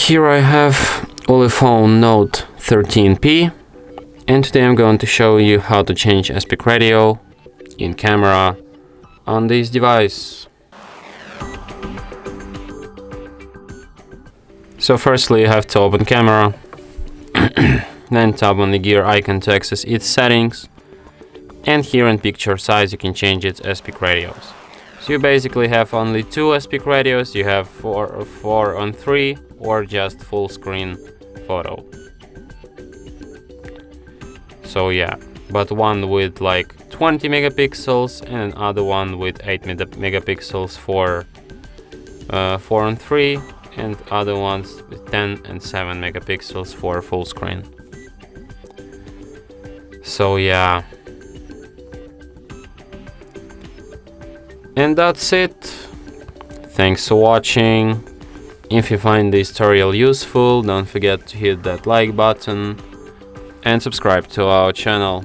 Here I have ULEFONE Note 13P, and today I'm going to show you how to change aspect ratio in camera on this device. So firstly you have to open camera, then tap on the gear icon to access its settings, and here in picture size you can change its aspect ratios. So you basically have only two aspect ratios. You have 4:3 or just full screen photo. So yeah, but one with like 20 megapixels and another one with 8 megapixels for 4:3, and other ones with 10 and 7 megapixels for full screen. So yeah. And that's it. Thanks for watching. If you find this tutorial useful, don't forget to hit that like button and subscribe to our channel.